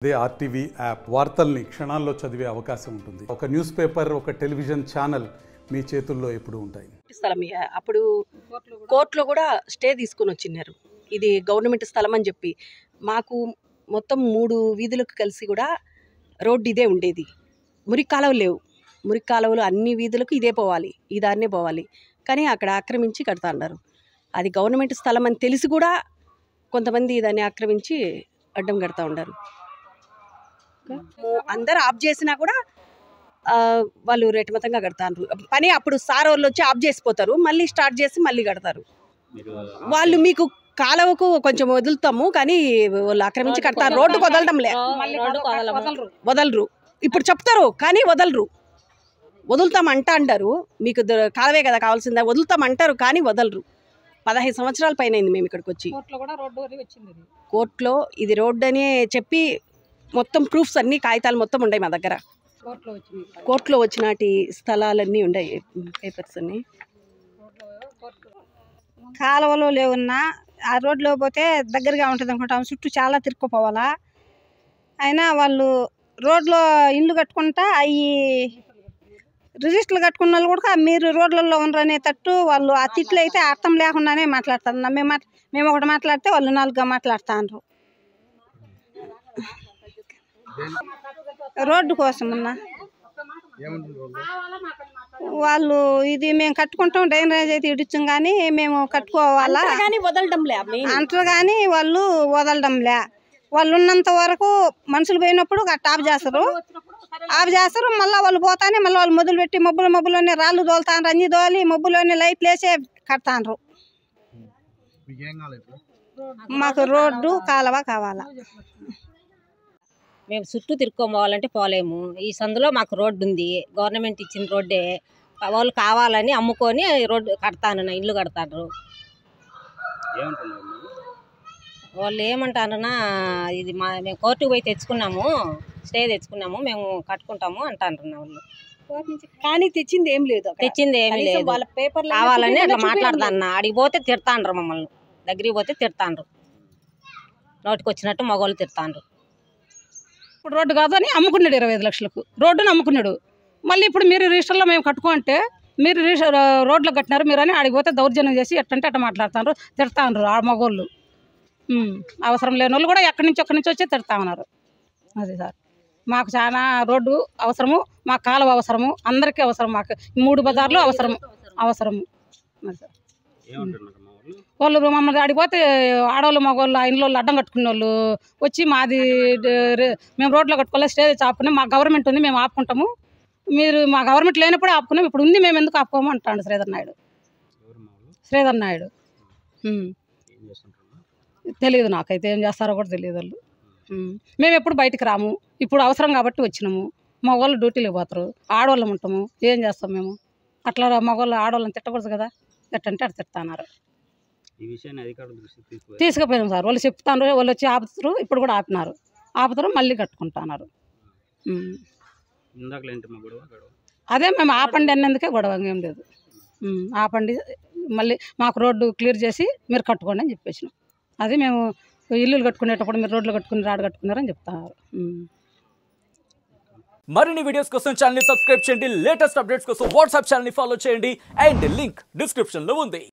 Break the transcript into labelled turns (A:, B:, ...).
A: అదే RTV app వార్తల్ని క్షణాల్లో చదివే అవకాశం ఉంటుంది. ఒక న్యూస్ పేపర్, ఒక టెలివిజన్ ఛానల్ మీ చేతుల్లో ఎప్పుడు ఉంటాయి.
B: స్థలం అప్పుడు కోర్టులో కూడా స్టే తీసుకుని వచ్చినారు. ఇది గవర్నమెంట్ స్థలం అని చెప్పి మాకు మొత్తం 3 వీధులకు కలిసి కూడా రోడ్డు ఇదే ఉండేది. మురికి కాలువలు లేవు. మురికి కాలువలు అన్ని వీధులకు ఇదే పోవాలి, ఈ దారినే పోవాలి. కానీ అక్కడ ఆక్రమించి కడతా అన్నారు. అది గవర్నమెంట్ స్థలం అని తెలిసి కూడా కొంతమంది దాన్ని ఆక్రమించి అడ్డం కడతా ఉన్నారు. అందరు ఆఫ్ చేసినా కూడా వాళ్ళు రేటుమతంగా కడతారు. పని అప్పుడు సార్ వాళ్ళు వచ్చి ఆఫ్ చేసిపోతారు, మళ్ళీ స్టార్ట్ చేసి మళ్ళీ కడతారు. వాళ్ళు మీకు కాలువకు కొంచెం వదులుతాము కానీ వాళ్ళు ఆక్రమించి కడతారు. రోడ్డుకు వదలడంలే, వదలరు. ఇప్పుడు చెప్తారు కానీ వదలరు. వదులుతామంట అంటారు. మీకు కాలువే కదా కావాల్సిందా, వదులుతామంటారు కానీ వదలరు. 15 సంవత్సరాల పైన అయింది మేము ఇక్కడికి వచ్చి. కోర్టులో ఇది రోడ్డు అని చెప్పి మొత్తం ప్రూఫ్స్ అన్ని కాగితాలు మొత్తం ఉన్నాయి మా దగ్గర. కోర్టులో వచ్చినటి స్థలాలన్నీ ఉన్నాయి, పేపర్స్ అన్ని.
C: కాలువలో లేవున్నా ఆ రోడ్లో పోతే దగ్గరగా ఉంటుంది అనుకుంటాం, చుట్టూ చాలా తిరుక్కుపోవాలా. అయినా వాళ్ళు రోడ్లో ఇల్లు కట్టుకుంటా అవి రిజిస్టర్లు కట్టుకున్న వాళ్ళు కూడా మీరు రోడ్లలో ఉండరనేటట్టు వాళ్ళు ఆ తిట్లు అయితే అర్థం లేకుండానే మాట్లాడతారు. మేము ఒకటి మాట్లాడితే వాళ్ళు 4గా మాట్లాడుతారు. రోడ్డు కోసమన్నా వాళ్ళు ఇది మేము కట్టుకుంటాం, డ్రైనేజ్ అయితే ఇడిచాం కానీ మేము కట్టుకోవాలా అంటారు కానీ వాళ్ళు వదలడంలే. వాళ్ళు ఉన్నంత వరకు మనుషులు పోయినప్పుడు ఆఫ్ చేస్తారు. మళ్ళీ వాళ్ళు పోతానే మళ్ళీ వాళ్ళు మొదలు పెట్టి మబ్బులోనే రాళ్ళు తోలుతాండ్రు, అన్ని తోలి మబ్బులోనే లైట్లు వేసే కడతాండ్రు. మాకు రోడ్డు కాలువ కావాలా.
D: మేము చుట్టూ తిరుక్కోవాలంటే పోలేము. ఈ సందులో మాకు రోడ్డు ఉంది, గవర్నమెంట్ ఇచ్చిన రోడ్డే. వాళ్ళు కావాలని అమ్ముకొని రోడ్డు కడతాను, ఇల్లు కడతారు. వాళ్ళు ఏమంటారన్నా ఇది మేము కోర్టుకు పోయి తెచ్చుకున్నాము, స్టే తెచ్చుకున్నాము, మేము కట్టుకుంటాము అంటారు వాళ్ళు.
B: కానీ తెచ్చింది ఏం లేదు,
D: వాళ్ళ పేపర్ కావాలని అట్లా మాట్లాడతాను. అడిగి పోతే తిడతాండ్రు, మమ్మల్ని దగ్గరికి పోతే తిడతాండ్రు, నోటికి వచ్చినట్టు మగవాళ్ళు తిడతాండ్రు.
E: ఇప్పుడు రోడ్డు కాదని అమ్ముకున్నాడు 25 లక్షలకు రోడ్డును అమ్ముకున్నాడు. మళ్ళీ ఇప్పుడు మీరు రిజిస్టర్లో మేము కట్టుకుంటే మీరు రోడ్లో కట్టినారు మీరు అని ఆడిపోతే దౌర్జన్యం చేసి ఎట్టంటే అట్ట మాట్లాడుతారు, తిడతాండ్రు ఆ మగోళ్ళు. అవసరం లేని వాళ్ళు కూడా ఎక్కడి నుంచి వచ్చి తిడతా ఉన్నారు. అది సార్ మాకు చాలా రోడ్డు అవసరము, మా కాలువ అవసరము, అందరికీ అవసరం. మాకు 3 బజార్లు అవసరము. అది సార్ వాళ్ళు మమ్మల్ని ఆడిపోతే ఆడవాళ్ళు మగవాళ్ళు ఆ ఇంట్లో అడ్డం కట్టుకునే వాళ్ళు వచ్చి మాది మేము రోడ్లో కట్టుకోవాలి, స్టే తెచ్చి ఆపుకున్నాం, మా గవర్నమెంట్ ఉంది మేము ఆపుకుంటాము, మీరు మా గవర్నమెంట్ లేనప్పుడే ఆపుకున్నాం, ఇప్పుడు ఉంది మేము ఎందుకు ఆపుకోము అంటాడు శ్రీధర్ నాయుడు. తెలియదు నాకైతే, ఏం చేస్తారో కూడా తెలియదు వాళ్ళు. మేము ఎప్పుడు బయటికి రాము, ఇప్పుడు అవసరం కాబట్టి వచ్చినాము. మగవాళ్ళు డ్యూటీలకు పోతారు, ఆడవాళ్ళం ఉంటాము, ఏం చేస్తాం మేము. అట్లా మగవాళ్ళు ఆడవాళ్ళని తిట్టకూడదు కదా, ఎట్టంటే అటు తిడతాన్నారు. తీసుకుపోయాం సార్, వాళ్ళు చెప్తాను, వాళ్ళు వచ్చి ఆపుతారు, ఇప్పుడు కూడా ఆపుతారు మళ్ళీ కట్టుకుంటున్నారు. అదే మేము ఆపండి అన్నందుకే గొడవ, ఏం లేదు. ఆపండి మళ్ళీ మాకు రోడ్డు క్లియర్ చేసి మీరు కట్టుకోండి అని చెప్పేసినాం. అది మేము ఇల్లులు కట్టుకునేటప్పుడు మీరు రోడ్లు కట్టుకుని రాడు కట్టుకున్నారని చెప్తున్నారు.
F: మరిన్ని వీడియోస్ కోసం ఛానల్ ని సబ్స్క్రైబ్ చేయండి, లేటెస్ట్ అప్డేట్స్ కోసం వాట్సాప్ ఛానల్ ని ఫాలో చేయండి, అండ్ లింక్ డిస్క్రిప్షన్ లో ఉంది.